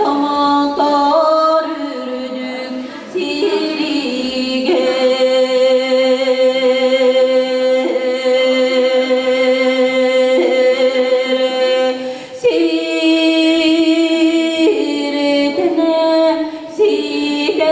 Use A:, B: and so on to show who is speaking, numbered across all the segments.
A: tomonlar ürdük sirige siretine sige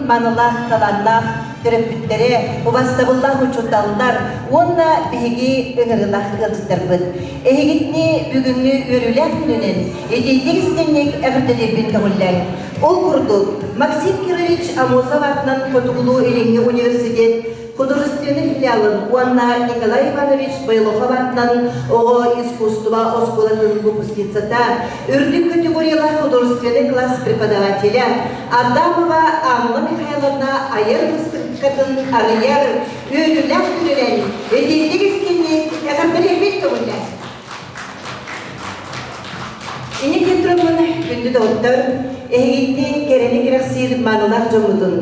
B: Manılах, talanlах, töröpüttere, obastabıllah uçutallar, onna bihigi ıngırılах ıltıtarbıt. Ehigitni bügünlü örülək gününün, edeydigislenlik əvrdelerbin tağıllak. Ol kurduk, Максим Кирович Амосов атынан Фотугулу Эленге университет, художественный филиалын Уанна Николай Иванович Байлохов атынан Ого искусства осколатын выпускницата, үрдік категориялар художественный класс преподавателя Адамова Анна Михайловна айыр выставкатын арияр өріләк түрелен, өдейлік ескенне әғамбірелбет көңілі. Ені кетірімін күнді доғыттар, әйгетті керені керексир манылар жомудun.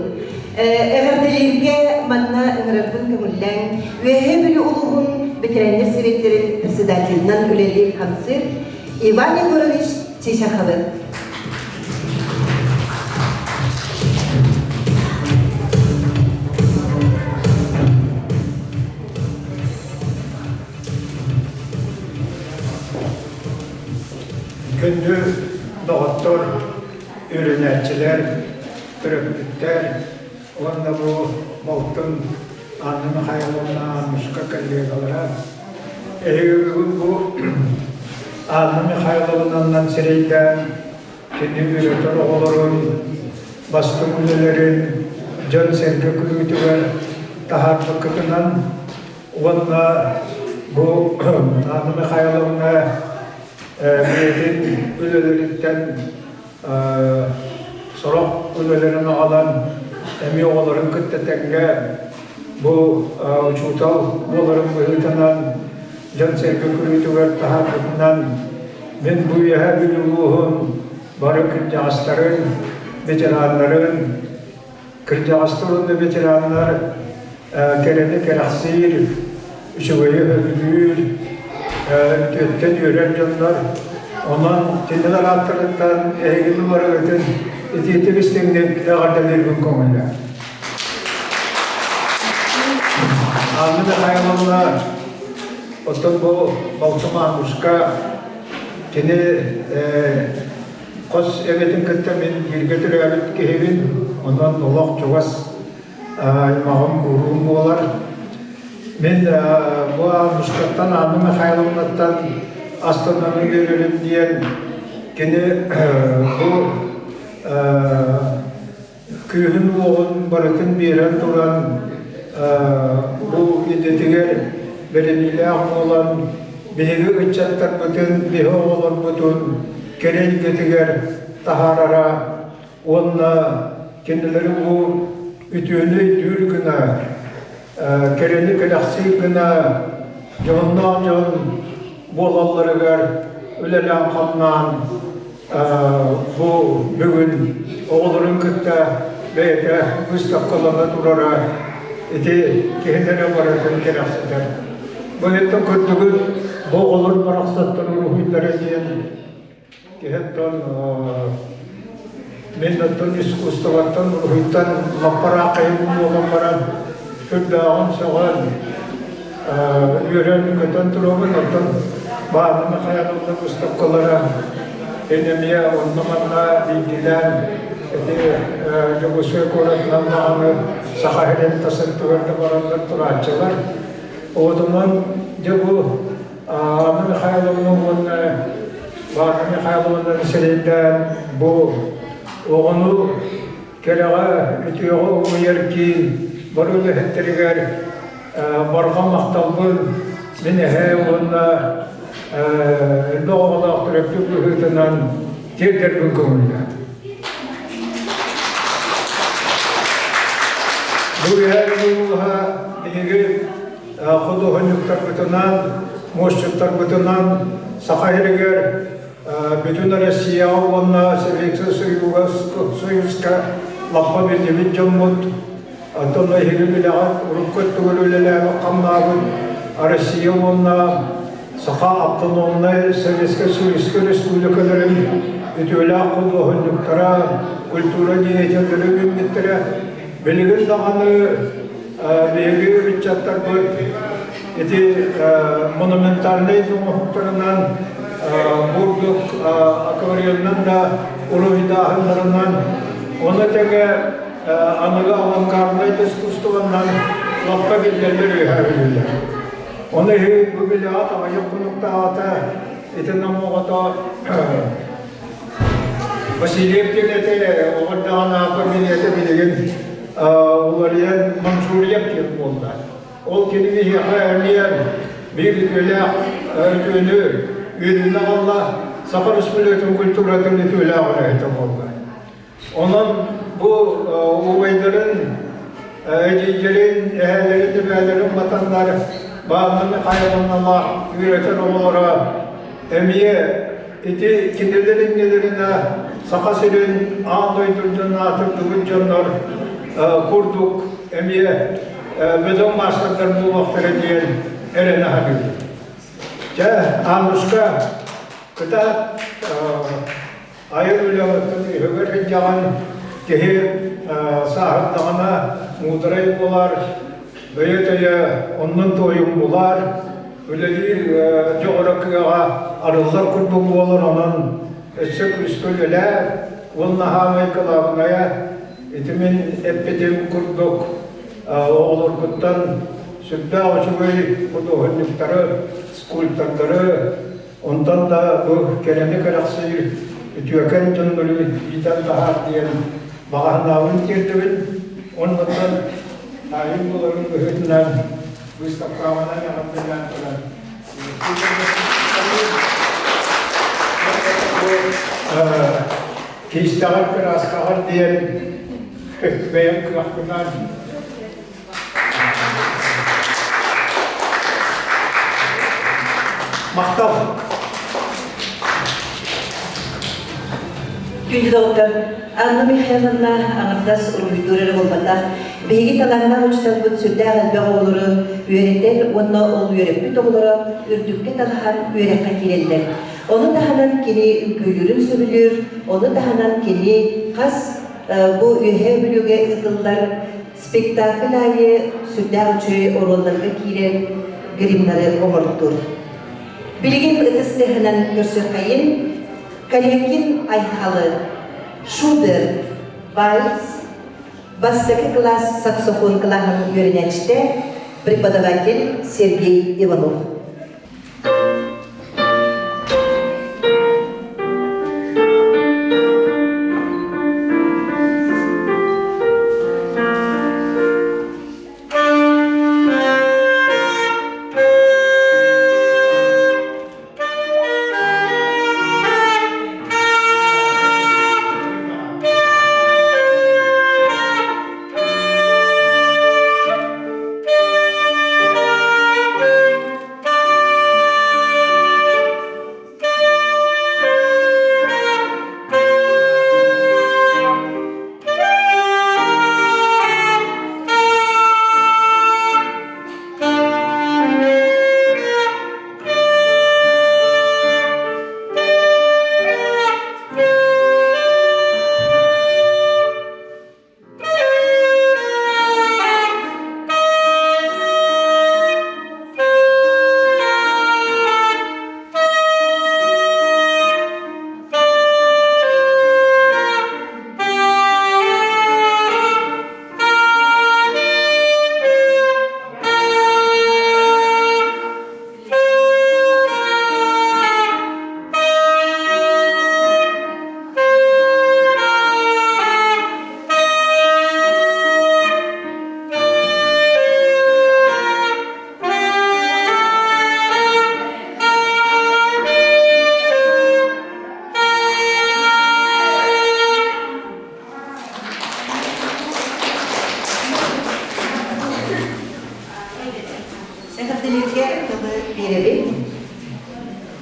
B: Әғарделерге манна ыңырабын көңіллән, өйе білі ұлығын бітірәндер себеттерін председателінен өлелі қамсыр Иван Егорович Чешаховы.
C: Күнді доғыттыр, үйренәтчілер, түріппіттер, онда бұл болты Otun Anna Mikhailovna Mishka kollegalara. Bugün bu Anna Mikhailovna'ndan sireyden kendi üretör oğulların, bastı müllelerin, can sergi kürütüver, taharlı kıtınan, onunla bu Anna Mikhailovna Biyetin ülelerinden sorok ülelerini alan emi oğulların kıttetenge bu uçutal oğulların bıhıtanan can sevgi kürütüver taharlıkından ben bu yaha biluluğun barı kırcağızların, veteranların kırcağızların ve veteranlar kerede keraksir, üçüveyi hövülür, tüyetten yörer canlar, ondan tindeler attırdıktan eğilimi var öten etiyetik istendik ağırdalir gün konular. Anlı da hayvanlar, otun bu Baltuma Muşka, tini kos evetin kıttamin girgetir evit kehevin, ondan dolak çoğaz imağım uğruğum olar. Ben bu Muşkattan Anlı Mikhailovna'dan astronomi görelim diyen gene bu köyün oğun baratın bir yer duran bu idetiger belediyle olan bilgi uçaklar bütün bihe olan bütün kerel getiger taharara onunla kendileri bu ütüğünü dürgüne kereli kelaksi güne canından can bolalları ver ülelen kanlan bu bugün oğulların kıtta beyte müstakkalana durara eti kendine varatın kelaksidir. Bu etten kötügün boğulur baraksattan ruhuyları diyen kehettan minnattan iskustavattan ruhuytan mappara kayımlı olanmaran Kürdağın sağan yören köten turabın otun bağımını hayalımda müstakkalara enemiye onlamanla bilgiler Jogosya koratlan bağımı sahahiren tasarruflarda varanlar turatçılar. O zaman bu Anı Mikhailovna'nın bağımını hayalımda sereyden bu oğunu kerega ütüyoğu uyarkin barılı hetteriger barga maktalbın mine he onunla doğala aktarıptı bıhıtınan terder gün kömürler. Bu yer yılha bilgi kudu hınlıktar bütünan, moşçuktar bütünan sakahiriger bütün Rusya onunla Sovyetski Soyuzka lakma bir cemut Antonla ilgili bilagat, urukkat tuğulüyle makamnağın Rusya onunla Sakha Abdunonla Sovyetski Soyuzka Respublikaların ütüyle akıllı hınlıktara, kultura niyetleri günlüktara belirgin dağını bilgi bütçatlar bu eti monumentalneydi muhtarından Burduk akvaryumdan da ulu hidahınlarından onu teke anılı avantgarnaydı iskustuvandan lakka bilgileri üyhâbilirler. Onu bu bilaat ayıp konukta ata etin namogata Vasilyev denete oğurdağın akar milliyete bilgin ularıyan manşuriyet diyelim onlar. Ol kendini hayalleyen bir ötünü Ürünü Allah, Sakar Üsmülü'nün kültüratını tüyle ağırlayıp oldu. Onun bu uvayların, ecicilerin, ehellerin, tübelerin, vatanları, bağımını hayvanlarla üreten oğullara, emiye, eti kindilerin gelirine, sakasırın, ağın doydurduğunu atırdığın canlar, kurduk, emiye, beden başlıklar bu vaktları diyen erene habibim. Anuşka kita air ulayatın hüver hiccan kehi sahip dağına mudrayı bular böylece onun toyum bular öyle coğrafyaya arılar kurduğum bular onun esek üskülüler onunla hamay kılavnaya itimin epidim kurduk олоргуттан сүрдә очугай удоһуннуктары, скульпторлары, ондан да бу келене караксыр үтүөкен жоннору итен тахар диен баганаун тирдибин. Ондан айын буларын өһүннән выставкамана ягындыган туран. Кистагар краскагар диен бәян кылакынан мактал.
B: Күнді доктор, Анна Михайловна аңырдас ұрғыдурары болбата, бейгі таланна ұчтан бұд сүрді ағалбе оғылыры, үйереттер, онына ол үйереппіт оғылыры, үрдікке талахан үйерекқа келелдер. Оны таханан кені үмкөйлерін сөбілер, оны таханан кені қас бұ үйе білуге ұтылдар, спектакль айы сүрді ағычы оролларға кейлер гримнары оғырттыр. Білген ұтыстығынан көрсі қайын, Калякин Айхалы, Шудер, Вальс, бастығы класс саксофон клағын үйренәчті преподаватель Сергей Иванов.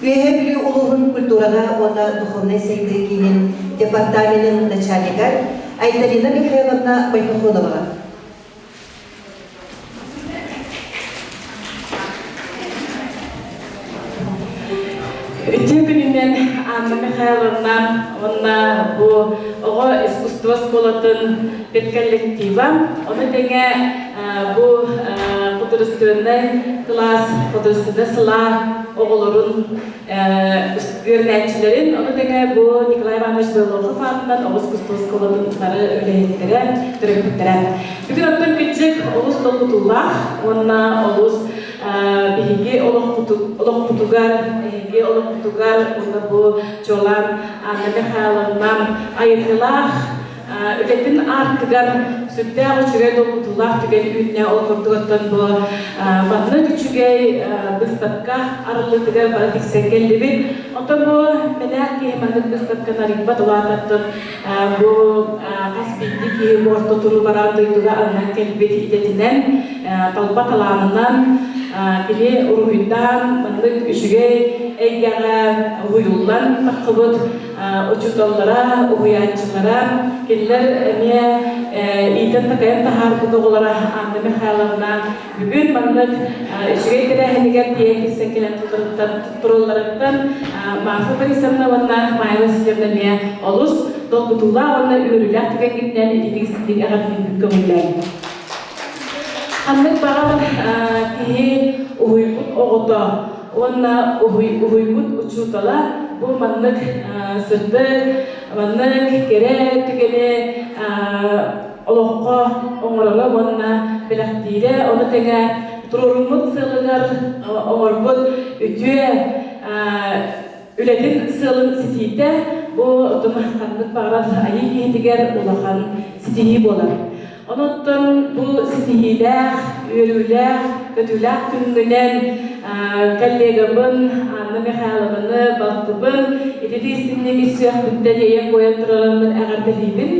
B: Üyehe улугун культурага она духовной сектор департаментын начальника Айталина Михайловна Байкохонова.
A: Үтебінен Анна Михайловна, она bu оға искусство сколатын петколлектива, оны деге bu художественный класс, художественный сыла оғылырын өрнәтчілерін, оны деге bu Николай Иванович Белохов атынан оғы искусство сколатынлары өлейттері, түрекпеттері. Бүгін оттан күнчік оғыз толғытулақ, оны оғыз биһиги олох кутугар уна бу чолан Анна Михайловна айырылах үлетін артыгар сүттә учугай долгутулах түген үйне олгордугаттан бу батны күчүгей быстапка арылытыгар бара тиксенгеллибин ото бу менәк кеманын быстапка нарикба тулататтын бу каспийди ки орто туру барандыйдыга аннан келбет идетинен талба таланынан кили уруйдан мандык үшүгей эйгага уюллан такыбыт учуталлара уянчылара келлер эме итен такайын тахар кутугулара Анна Михайловна бүгүн мандык үшүгей керехенигер тиекисен келен турулларыктан Мафу Борисовна ванна майла силердеме олус долгутулла ванна үрүлак деген гипнен идигистик агатын көңүллер. Аннык бағар киһи уһуйбут оҕото, уонна уһуйбут учуутала, бу маннык сырдык, маннык кере түгене олоққа оңырыла онна біләқтейді, оны тәңі тұрорымыт сылығар оңырбыт үтіе үләдін сылын сетейді, бұл ұтымаққандық бағарат айы кейдігер олақан сетейі болар. Оныттан бұл сетейілер, өрілер, көтілер күнгінен коллегабын, Анна Михайлованы, Балтыбын, едеді істімнегі сүйақ бүттен ең қойын тұрарымын әғардалейбін.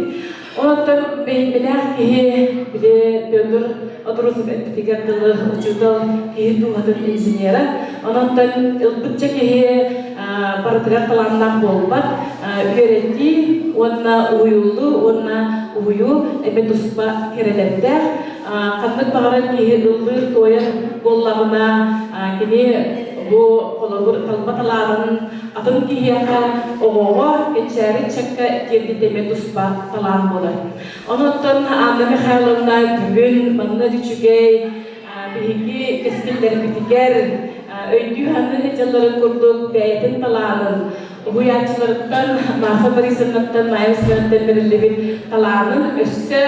A: Оныттан беймелер кейі біле Петр Отрусов әттігерділі ұчудал кейі туғатын инженері. Оныттан ұлбытча кейі паратырар қаланнан болбат, үйеретті, онына ұйылды, онына ұйу, әбет ұспа керелеттер. Қандық бағарат кейі ұлдыр тойын боллағына кені бұл қолабыр талбаталарын атын кейіяқа оғуға кетшәрі чәкка керді деме тұспа талан болар. Оныттан Анна Михайловна бүгін манна дүчігей бігі кескілдер бітігер өйді ханны жылларын көрдік бәйтін таланын. Ұғыячыларықтан, Маха Борисовнаттан, Майя Светланаттан бірілігін таланын өсі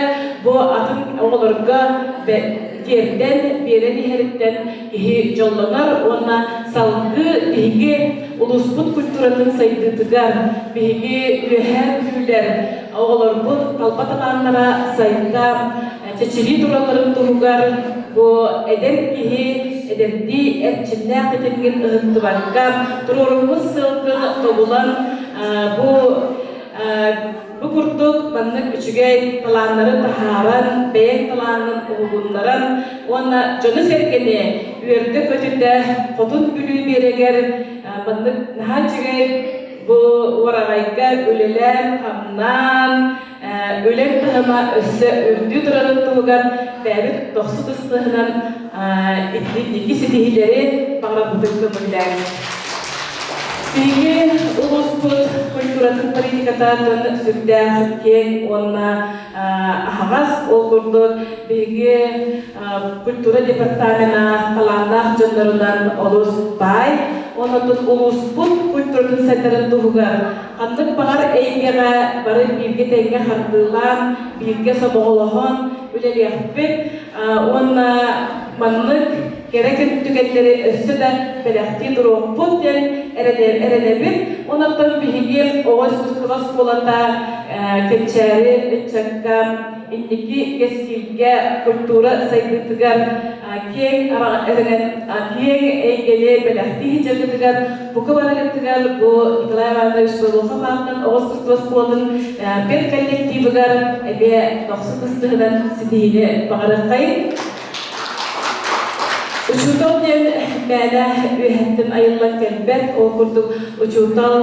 A: бұл атын оғыларға керден, берен ехеріттен кеге жолланар, онна салғы бейге ұлыспыт культуратын сайдытыгар, бейге үйәр күйлер, оғыларбыт талбаталаннара сайында чечери тураларын тұғығар, бұл әдер кеге әдерді әрчіннәқ етенген ұғынды барқам, тұрорымыз сылқын тоғылан bu kurduk manlık üçüge talanları taharan, beyen talanın oğulunların ona canı sergene üyerde kötünde kotun gülü bereger manlık naha çüge bu varagayga öleler hamnan ölen tahama össe ördü duranın tuğugan bäbit doqsu kıstığınan etli setihileri bağıra budur kömürler. Bigi Ulusput kulturatın politikatatan sürdağıt ken onna ahas olgurdu. Bigi kultura departamena talandak jönlerinden Ulus Bay. Onatın Ulusput kulturatın senderen tuğugar. Kandık bağır eygege barı birge tenge hardılan, birge soboğuluğun üleliyakbet. Onna manlık gereken tükenleri össü de belekti durup putten erenebit. Onattan bihigir oğuz kıskılas bolata keçeri, çakka, indiki keskilge kultura saydıtıgar keng eygeli belekti hicergetigar bu kabaragetigar bu Nikolay Ivanoviç Belohafa'nın oğuz kıskılas bolatın bir kollektivigar ebe 90 kıstığından sidihini bağırıqayın. Uçurtal den bäne ühettin ayıllan kelbet okurduk. Uçurtal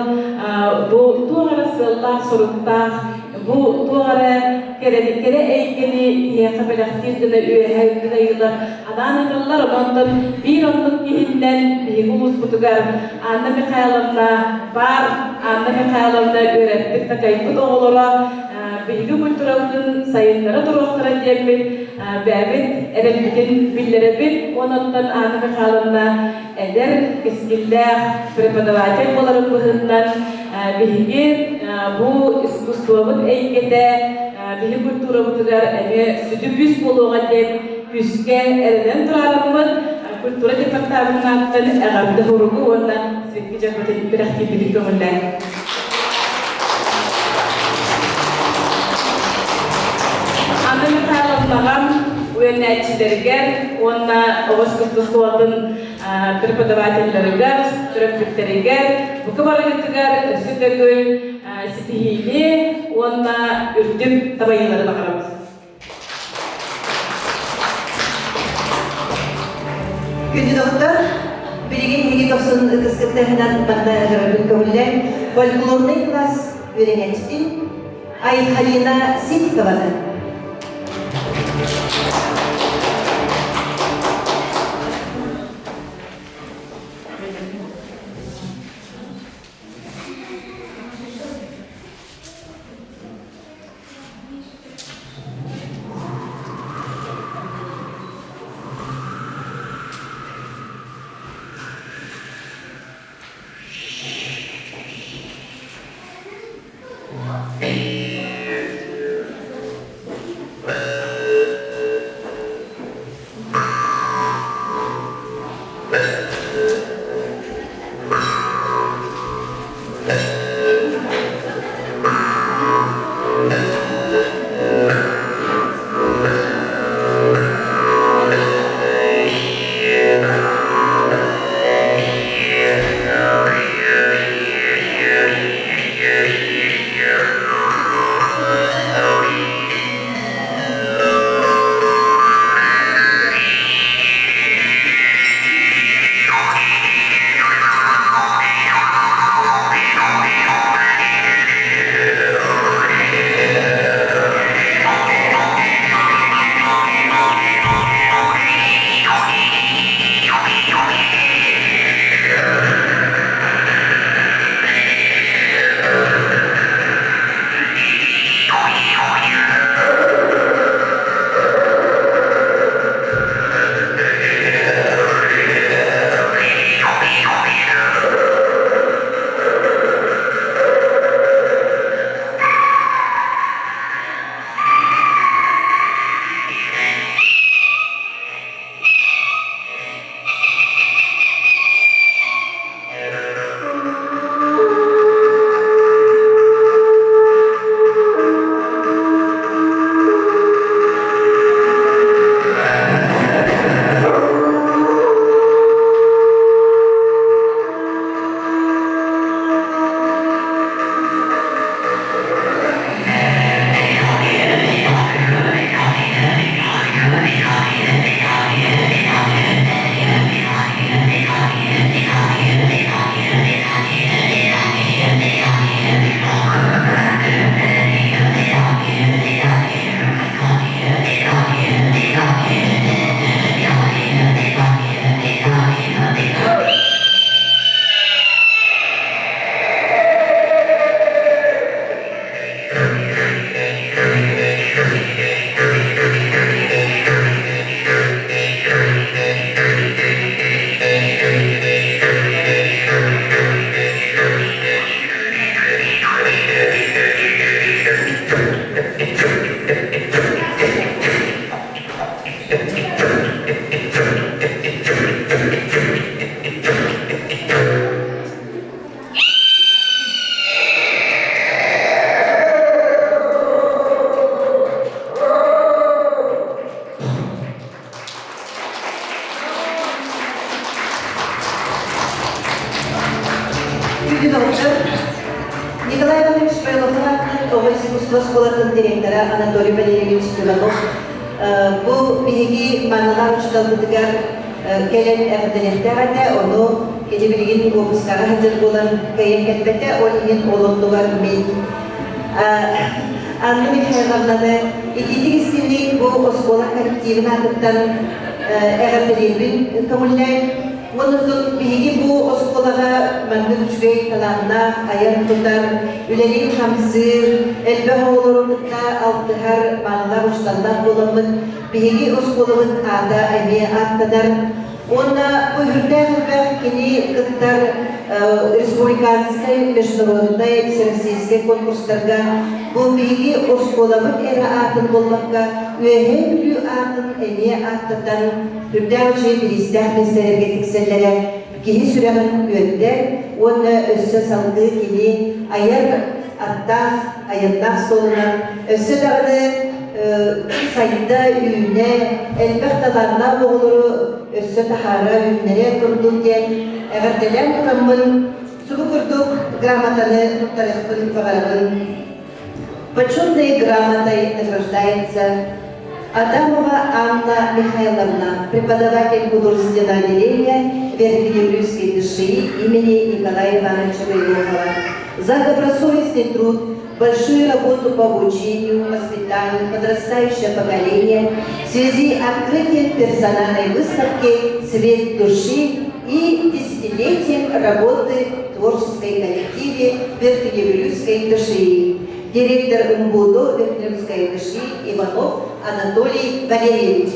A: bu tuğara sıllah sorukta bu tuğara kere eygeni yakabilaktirdine ühettin ayıllar. Adan edillar ondan bir onluk kihinden bir ulus butugar. Anna Mikhailovna var. Anna Mikhailovna öğrettik takayıpı doğulara. Bilgi kulturalının sayınlara duruqlara diyebil, bäbit erenbikin billerebit, onundan Anna Mikhailovna eder, keskiller, prepodavatel boların bıhından bilgi bu iskustuavut eygede, bilgi kulturavutugar sütü büs buluğa deyip, büske erenen durarımın, kultura departamından ağabide hurugu ondan sürekli cakbatın bir aktivilik kömürler. Anna Mikhailovna'nın öğrencilerger, ona oğuz kıstısuatın prepodavatellerger, türepliklerger, bu kabaragetigar sütügül sitihili, ona ürdüm tabayınları bakarız.
B: Gündü dostlar, birigin higi dostun kıskıtlarından bana görüldük kömürler, folklorlu klas öğrençtin, Ay Halina Sitkova'nın. Николай Иванович Байлоховатның Оғыз искусство школасының директоры Анатолий Валерьевич Иванов бұл биһиги манылар учталбытыгар келен әғділектәғәді оны кені білген облыстағы хәзір болан кәйен кәтбәтә ол еген олындығар мен. Анны Михайловнаны итетік істемей бұл оскола коллективін атыптан әғділербін көңілләй. Онын биһиги бұл осколаға мәңгі күшгей таланна аян тұтар, үлелин хамсыр, әлбә оғылырындықта алтығар маңылар ұшталдан боламын, биһиги осколығын ада әме аттадар. Онна бұйырдәғылбәқ кені қыттар республиканскай, международный, всероссийский конкурстарға бұл биһиги осколығын әрі атын болмаққа үйәһе бүлі атын әме аттадан үрдәғылшай білістәқ мәселерге тікселері кені сүрәғын үйәттер, оны өссі салғы кені аяр аттақ, аяттақ солынан өссі дағыды сайында үйіне, әлбәқталарына боғылыры өссі тахара үйінері тұрдың ден әғірделен тұрамын сұғы күрдік грамотаны тұттарықпын бағарағын. Почетной грамотой награждается Адамова Анна Михайловна, преподаватель художественного отделения Верхнееврюйской ДШИ имени Николая Ивановича Байлохова, за добросовестный труд, большую работу по обучению, воспитанию подрастающего поколения в связи с открытием персональной выставки «Цвет души» и десятилетием работы в творческой коллективе Верхнееврюйской ДШИ. Директор МБУДО Верхнееврюйской ДШИ Иванов Анатолий Валерьевич.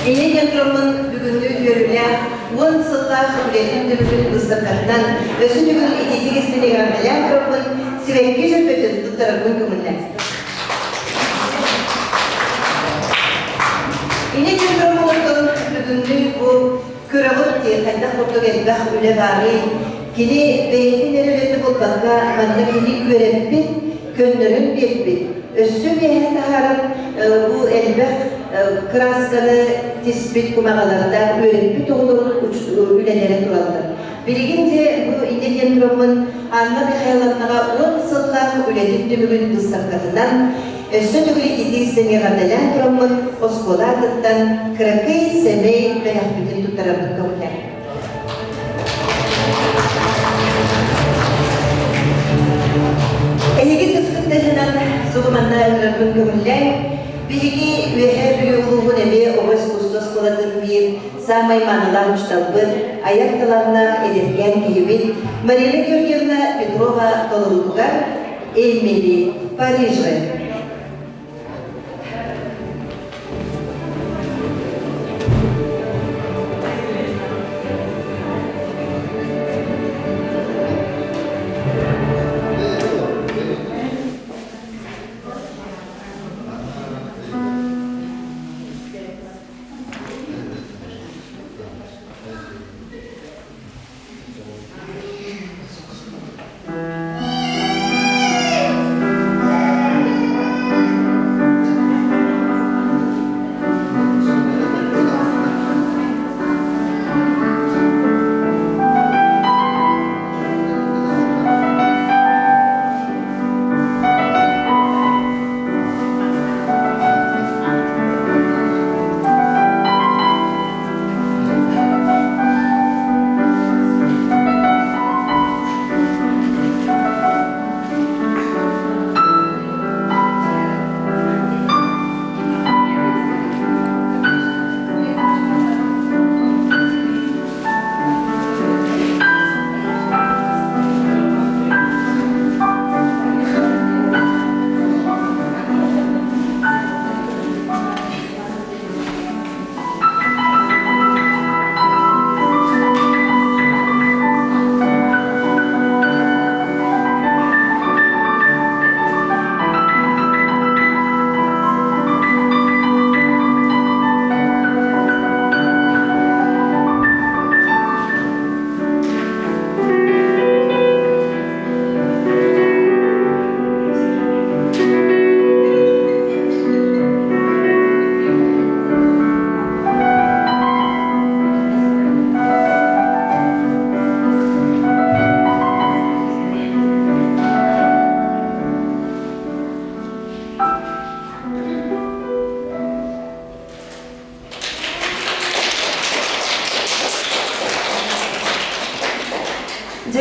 B: Енеген тұрмын бүгінгі өрілі 10 сылла құмретін дүбігін ұстапқатынан өсін бүгін ететік істенеген әлем тұрмын севекке жүрпетін тұттарығын көмілді. Енеген тұрмын бүгінгі бұл көріғыт қайда құртық әлбәқ үлі бары кені бейетін әрілеті болбаққа манна кені көреппет, көннерін бекпет. Өссі бейін тағарып бұл әлбәқ красканы теспет kumağalarında öğretip oğulların üleleri turaldı. Biriginde bu indegen durumun Anna Mihaylovnaga 10 sıllar ületip tümügün kıstakatından Sötügülü iti istemeğardelen durumun oskoladıktan kırakay semey belahbütün tutarabın kavullar. Ehegi tıskıntahınan suğumanna öğrenmin kavullar Биги вехе биологу небе обоз кустос коладын бир самай манылар ушталбын, аякталарына эдерген киебит Марина Георгиевна Петрова толырутугар Эмили, Парижге.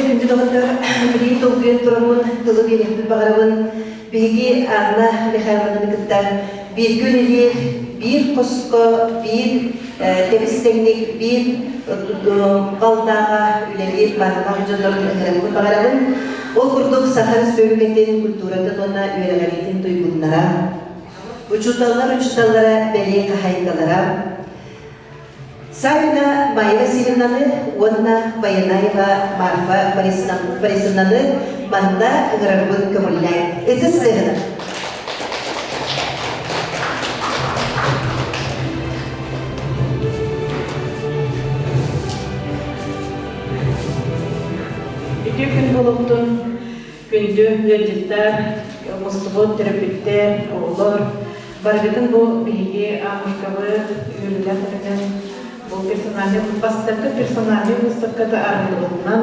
B: күнді доғыттар бірей толғын тұрамын, тұлы беректі бағарабын, бейге Анна Михайловна кіттар, bir gün ile bir kosko, bir temizlik, bir kaldağa üyelik barınağı hocaların bağırabın. O kurduk Sakarız bölgetin kulturatın ona üyelerin duygunlara, uçutallara, beli kahaykalara, Sayına Mayra Silinanı, ona Bayanayva Marfa Barisinanı, banda ıgırarbın kamullay. Etizlerine.
A: Gün bulundum, gündü, öğrenciler, Mustafa terapistler, oğullar, bargıdın bu bilgi, Amerikalı, ürünlerden bu personelin, bastaki personelin Mustafa'da aralığından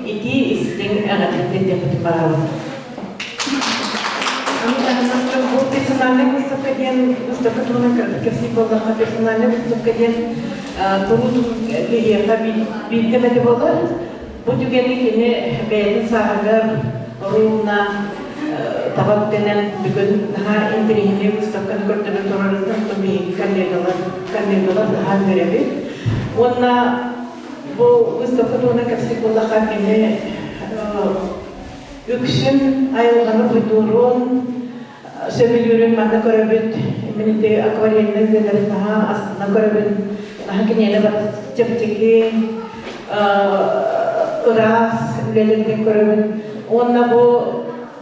A: iki istin ağabeyinde demedim bağlı. Ama bu personelin Mustafa'nın kesip olan personelin Mustafa'nın kurulun liyaka bir demedi olur. Bu tükenlikini beğeni sahalar ruhuna tabak denen bugün daha indirihini Mustafa'nın kurtulun torarından tabi kandidalar daha görevi. Ona bu Mustafa'nın kapsik olan kakini yüksün ayılganı buydurun sömülürün manda korabit minite akvariyenin zeleri daha aslında korabit daha kinyeyle bat çepçeki ras ülelerde korabit ona bu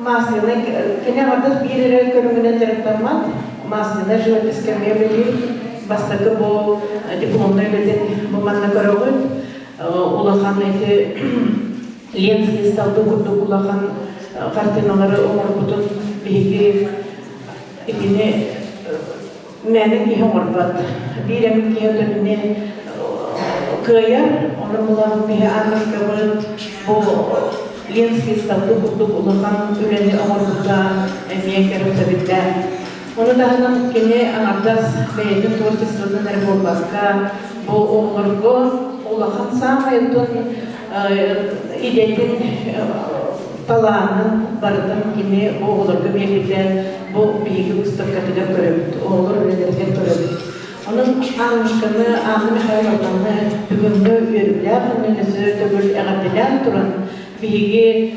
A: masrına kine vardır bir yere korumuna taraftarman masrına jüvet iskermeye bilir bastaki bu diplomda ülelerde bu manda korabit ulağan eti Ленский стал доктор Улахан картиналары омор бутун биги икине мәне ки хорбат бирем ки өтөне кыя оны булар би англиска бу Ленский стал доктор Улахан үрәне омор бутта эмекер үтәбитә оны дахнан кине аңардас бәйдә творчествоны нәрболбаска бу оморго Улахан самый тон İdetin talanın barıdan kimi oğulurdu birlikte bu bilgi ustakatıda görüldü. Oğulur öylelerden görüldü. Onun anmışkanı, Anna Mihaylovna'nı bugünlü yürübler, önünüzü töbül eğadilen turan bilgi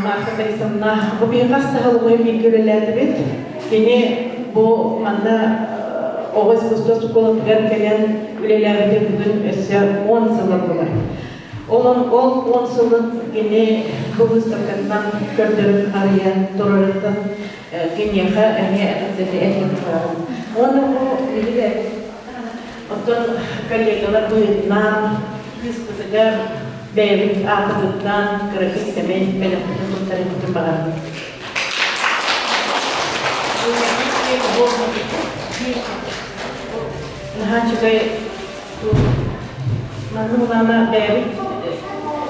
A: marketaysanına bu bilgi hastahılığı bilgilerdi bit. Yine bu manda Oğuz Kustos Kolotgar gelen ülelerde bugün össe 10 yıllar var. Olan 10 yılın yine bu Mustafa'dan gördüğüm araya doğrudan genyaha emeğe etmek var. Onu bu bilgiler otan kollegalar duyduğundan biz kızıgar beylik ağzından kırık istemeyi benim tutarım tutarım. Nah juga mana beylik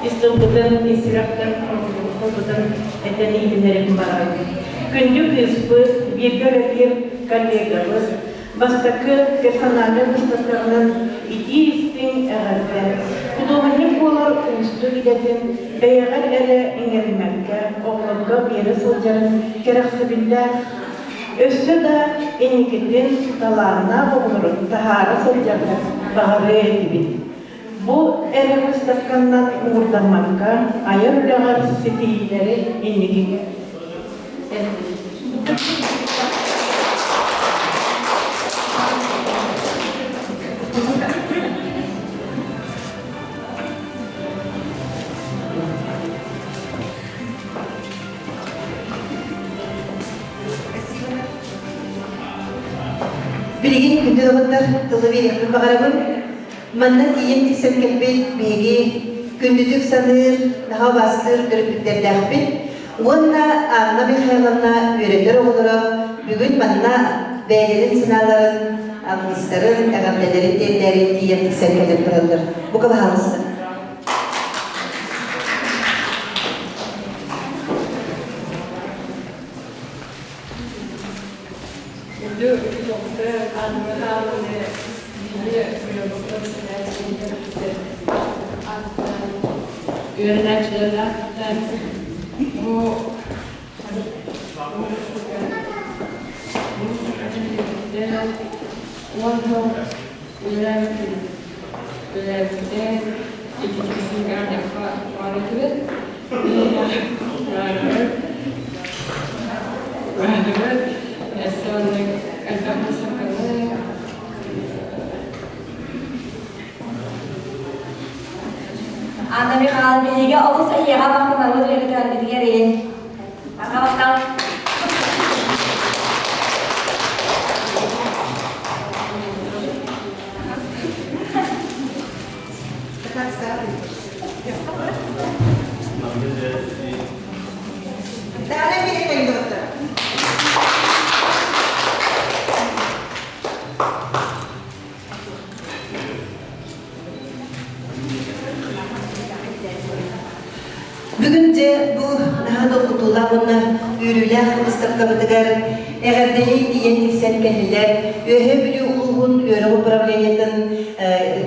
A: İstanbul'dan istirahattan Anadolu'dan eden iyi günlerim var. Gündük hızlı bir görev kollegamız bastaki personelin Mustafa'nın iki istin ağırlar. Bu doğanlık olur üstü gidetin beyağı ele ingelmekke oğlunga biri solcanın gerekse billah Össü de enikitin talarına oğlurun tahara solcanın bağırı edibin. Bu eri Mustafa'ndan uğurdanmakka ayırlığa sitileri inigi.
B: Birigin күнді доғыттар тылы беректі бағарабын, маннан иен тексен келбет беги күндүдүк саныр наха бастыр көрүптүктерләхбит. Онна Анна Михайловна үйрөтөр оғылыра бүгүн манна бәйлерин сыналарын, аңыстарын, әғамдәлерин дерлерин иен тексен келіп тұралыр. Бұқа бағалысы.
D: öğrencilerden bu
E: Anda Michal bihiga olus ayaha bakna lalu dari kan digerin. Bakal.
B: Dale bihi doktor. Бүгінде бұл нағады құтула бұны үйрілер ұстыққабыдығар әғірдеyi дейін тексен кәнілер өйе білі ұлғын өрі управлениетін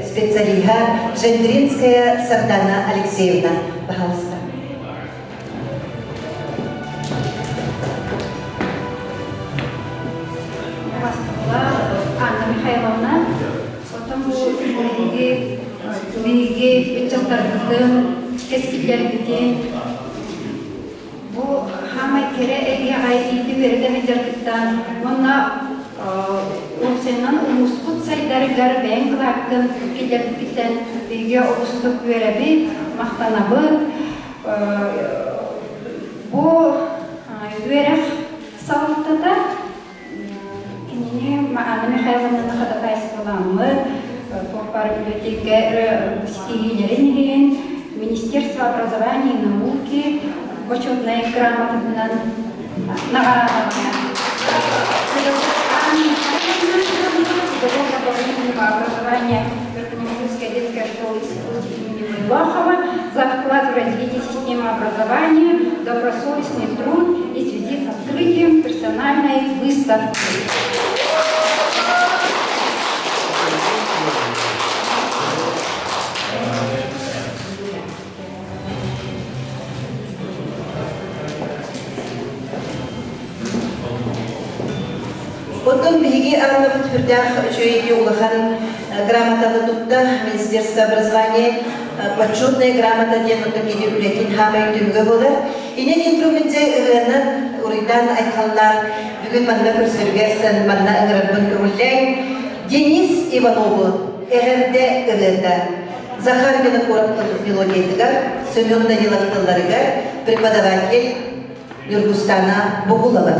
B: специалиха Жендринская Сардана Алексеевна. Пожалуйста.
F: Анна Михайловна, потом биги бюджеттардын кескиллерден бу хамай кере эге айти бердеме жаркыттан мына осеннан умуспут сайдарыгар бен клактын килердиктен биге обустук береби мактанабы бу үерех сауаттата Анна Михайловна ходатайствовала по библиотеке стихийнерин Министерство образования и науки почетная грамота наградована. Образования Верхнеуральской детской школы имени Влахова за вклад в развитие системы образования, добросовестный труд и в связи с открытием персональной выставки.
B: Потом биги Анна Бутвердях чуеги улахан грамота тутта Министерство образования почетная грамота денута киди үлетін хамай дүнгі болы. Инен интрументе ығынан ұридан айтқанлар бүгін манна көрсергесін, манна ыңырабын көңілден Денис Иванову әғірде ығында Захаргина Короптың мелодиятыгар, Семен Даниловтыларыгар, преподаватель Юргустана Богулова.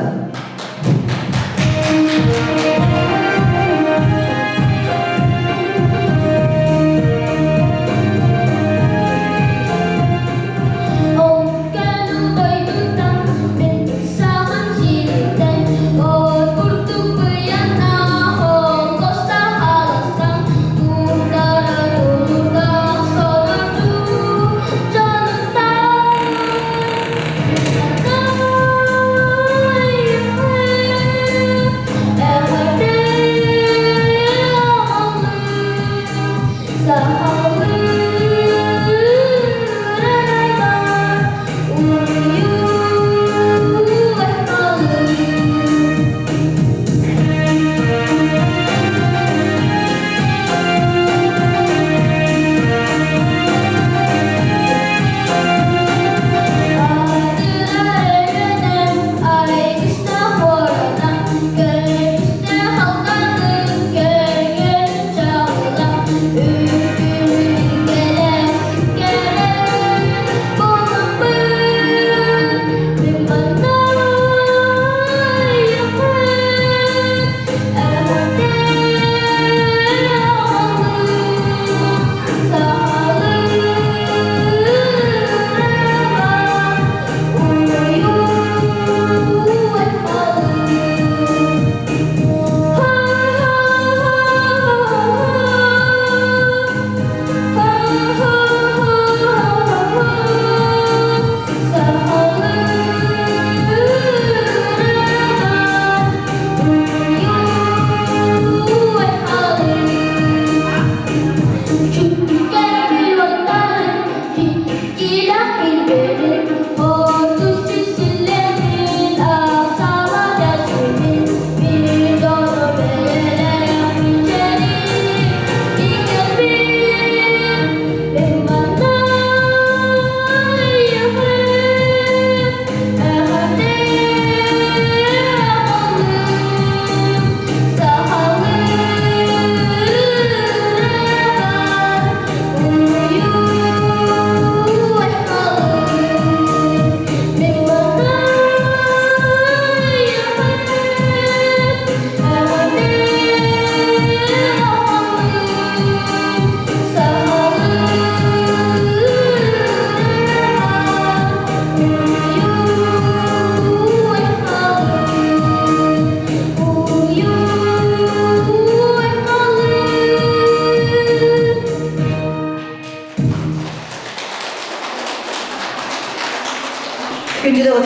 G: Ever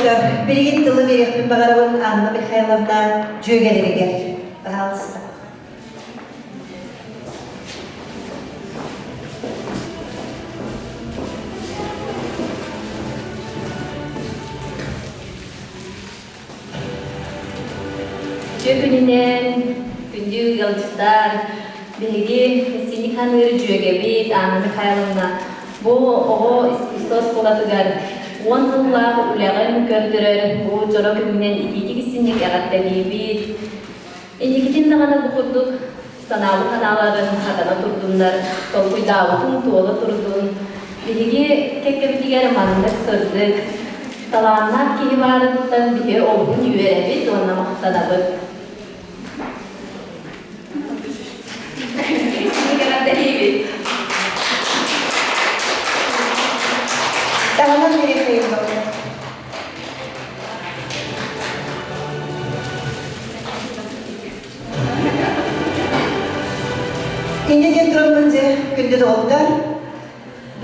B: достар, береген тылы берекпін бағарауын Анна Михайловна жөгелерегер. Пожалуйста.
G: Жөкүнүнен күндү галчыктар беги сини ханыр жөгебит Анна Михайловна бу ого истос болатыгар 10 жыллар үлеген көрдүрөр бу жора күнүнен икигисинник агаттабибит эникитин дагана букурдук санаалуу канааларын хатана турдундар толкуйдаабытын туола турдун беги кеккебитигер мандык сырдык талааннак киһи баарыттан биһе олгун үөребит уонна мактанабыт
B: Tangan berekayım bakalım. İngilizce durumunda gündüz oldular.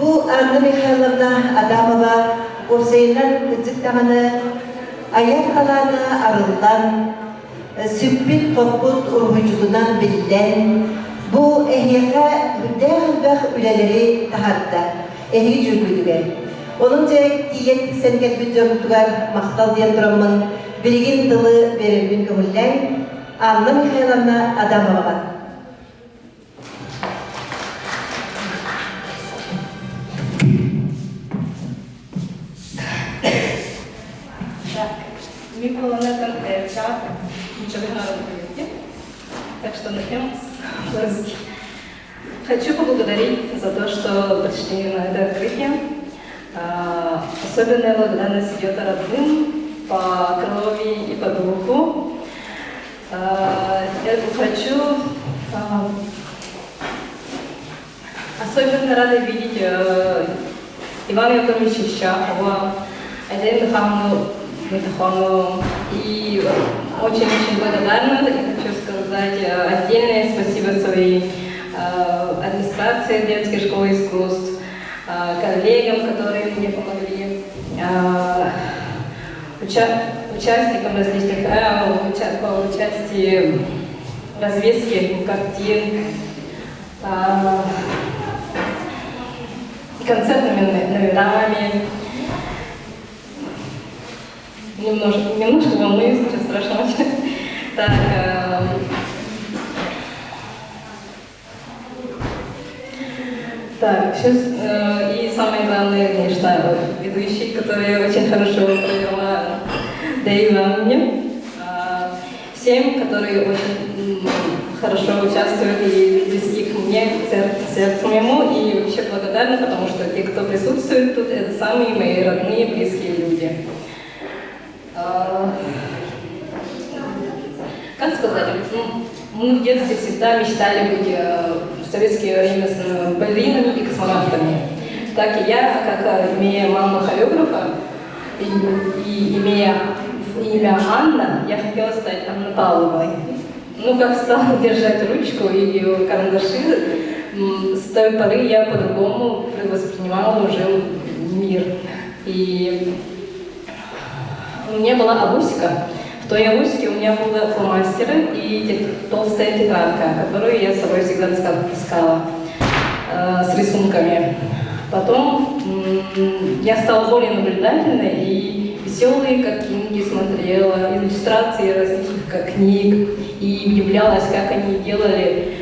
B: Bu Anna Mihайловна Адамова Осейнан ıcık tağını ayak alanı arıldan sübbit toput urguculuğundan bilden bu ehyaka hüddağ üleleri tahatta ehi cürgüdüge. Onunca tiyet senget bütörütügar maqtal diyen duramın bilgin tılı verilmin kömüllen Anna Mihайловна Адамова.
A: Микола Натаневича, ничего не надо говорить, так что начнем с по-русски. Хочу поблагодарить за то, что пришли на это открытие. Особенная благодарность идет родным по крови и по духу. Я хочу особенно рада видеть Ивана Яковлевича Щахова, Айдарину Михайловну, и очень-очень благодарна. И хочу сказать отдельное спасибо своей администрации детской школы искусств, коллегам, которые мне помогли, участникам различных по участии развески картин, концертными номерами. Немножко волнуюсь, ничего страшного. Так, так, сейчас и самое главное, конечно, ведущий, который очень хорошо провела Дэйва мне. Всем, которые очень хорошо участвуют и близки к мне, к сердцу моему, и вообще благодарна, потому что те, кто присутствует тут, это самые мои родные, близкие люди. Как сказать, мы в детстве всегда мечтали быть в советское время с балеринами и космонавтами. Так и я, как имея маму хореографа и имея имя Анна, я хотела стать Анной Павловной. Ну, как стала держать ручку и карандаши, с той поры я по-другому воспринимала уже мир. И у меня была авоська. В той авоське у меня были фломастеры и толстая тетрадка, которую я с собой всегда таскала с рисунками. Потом я стала более наблюдательной и веселые картинки смотрела, иллюстрации различных книг и удивлялась, как они делали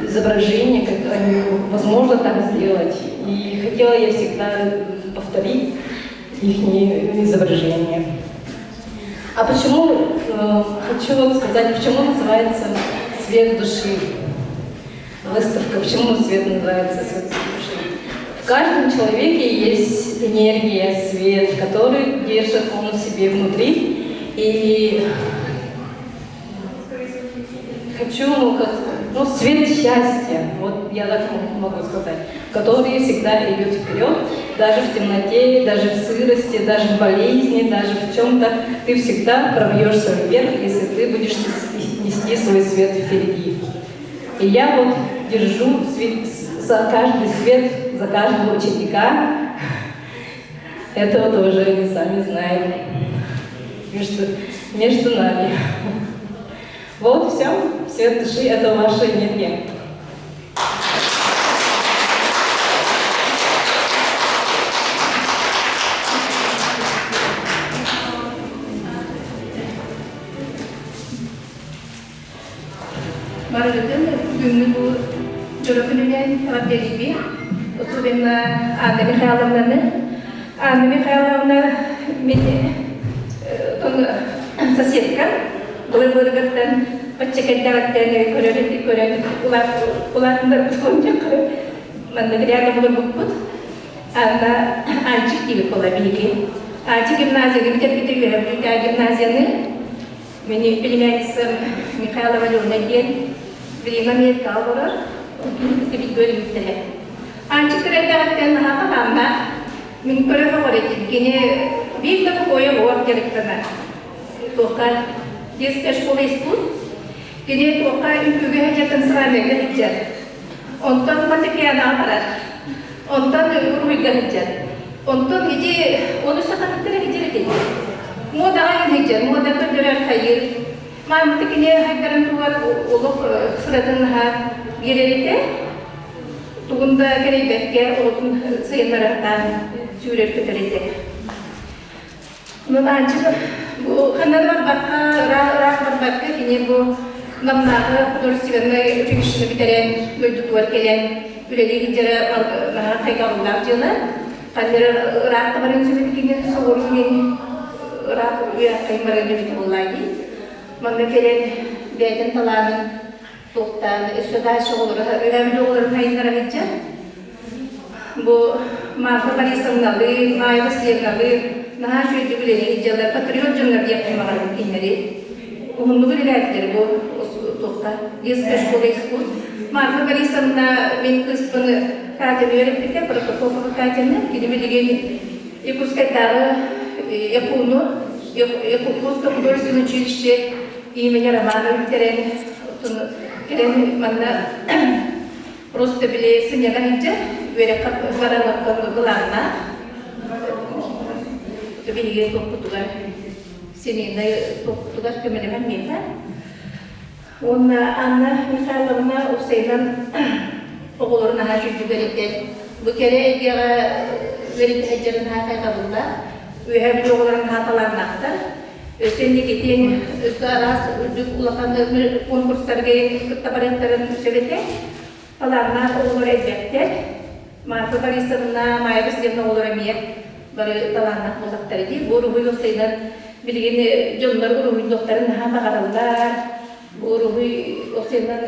A: изображения, как они возможно так сделать. И хотела я всегда повторить их изображения. А почему, хочу сказать, почему называется «Цвет души»? Выставка, почему цвет называется «Цвет души»? В каждом человеке есть энергия, свет, который держит он в себе внутри. И хочу, свет счастья, вот я так могу сказать, который всегда идет вперед, даже в темноте, даже в сырости, даже в болезни, даже в чем-то. Ты всегда пробьешься вверх, если ты будешь нести свой свет впереди. И я вот держу за каждый свет, за каждого ученика, Этого тоже мы сами знаем между нами. Вот все, свет души — это ваша энергия.
F: Барыгытын бүгүнкү бул жөрөкүнүнен талапкерлиги особенно Анна Михайловна мен соседка былыргыттан подчекеттагаттан көрөт улатында бутунча мында рядом булырбут Анна Анчик дип кола биги Анчик гимназияга битирген гимназияны мени племянницам Михайлова Лёна ден время Америка алгорор бит бөлүмүттө Анчик рядагаттан хакамна мен көрөбө барет кене бир да коя бор керектена тока детская школа искусств кене тока үкүгө жакын сырамеге жер онтон фортепиано апарат онтон уруйга жер онтон иди оны сакаттыра жер модага жер мода көдөрөр кайыр мамты кене хайдарын туар улук сыратынга герерите тугунда керебетке олтун сыйындараттан сүйреп көтөрөйт. Мынанчы бу каналдар бакка кене бу намнагы художественный училищени битерен өйдүтүөр келен үлелиги жара кайгалуулар жылы кандыр ракты барын сөйлөп кене согору мен рак уяккай барын бит боллайди. Мында келен бетин таланын токтан өсөдө шоголор өйөмдөгөр кайындарагыча бу Марфа Борисовналы, Майя Васильевналы, наша юбилейный дела, патриот журнал якимаган кинери. Угунду билетler бу токта. Детская школа искусств. Марфа Борисовна мен кыспыны катен öğrettikte Прокофьева катенне килимелеген Якутскайдагы Якутское художественное училище имени Романова терен манна просто биле сыняган Böyle karanlıklarını kılarına bir topluluğa seninle topluluğa kömelemen miydi? Ona Anna Mihайловна Useylan oğullarına hacıcı verildi. Bu kere evliya verildi hacırın hakikatılar. Üye bir oğulların hatalarındaktır. Ösenli gittiğin aras ulakanlı konkurslarga kıttabariyatların söyledi. Alarına oğulları edecektir. Marfa Борисовна, Майя Васильевна олорамия бары таланнак болактар ди. Бу рухуй осайдан билген жонлар рухуй доктарын хатагалар. Бу рухуй осайдан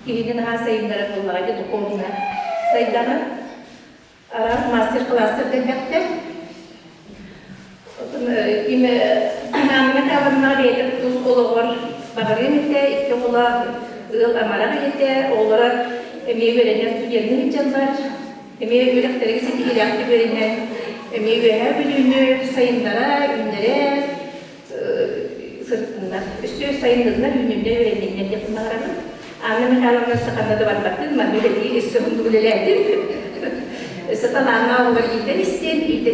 F: киринен хасайындар боллага духовна. Сайдана арас мастер-класстар дебекте. Име Анна Михайловна рейтер туз ологор багаремете, икки ола ыл амарага ете, олора эмие беренер студентный жандар. Emeğe üyelikleri seti ilahki verilen emeğe üyeler bölümü sayınlara, ünlere sırtında. Üstü sayınlarına ünlüğüne verilenler yapımlarına. Anne Mihайловна sakanda da var baktın mı? Böyle değil, üstü bulgulelerdir. Satanlarına olur, iyiden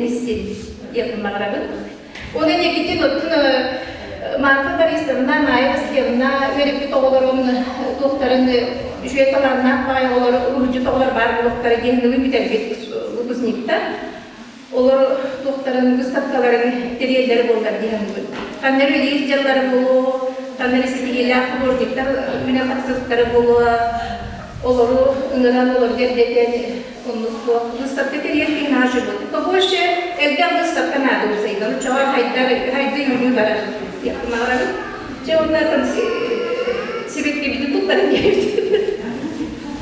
F: isten yapımlarına. Onun yakıtı notun Marfa Борисовна, Майя Васильевна, öğretmen oğulların doktorun ücretlerine bağlı olur, ruhcu oğullar var, doktora kendini biterdik выпускникta. Oğullar doktorun güstatkaların teriyelleri bollar diyen bu. Kanları öyle yılları bolu, kanları setiyle hudожниктар, güne katsızlıkları bolu, oğulları ıngıran olur derdeten, onu bu güstatka teriyelliğin harcı bolu. Побольше elden güstatka nadı olsaydı, çoğu hayda yürüyü var. Yapmaları. Şey onlardan sebep gibi tutların geldi.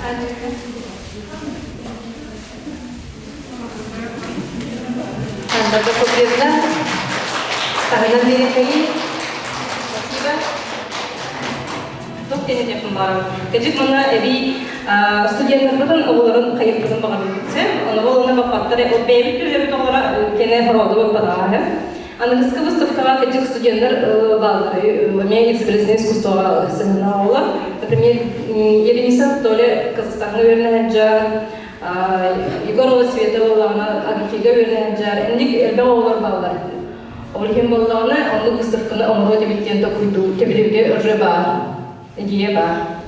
B: Anda kemudian tahanan diri lagi.
A: Çok deneyim yapımlarım. Gecik bana evi stüdyenlerden oğulların kayıplarını bakabilirse, onu oğuluna bakmakları, o beylik türleri doğru kene horodu bakmadılar. Английская выставка, этих студентов имеет экспрессивное искусство семинала. Например, Елена Толя, Казахстан, наверное, Егорова Светова, она
H: математика öğrenenler, endik elbe olur bağlar. Olhim bollağına onu kıstıfkını onuru tebitten dokuydu, tebirge örre bağ, diye bağ.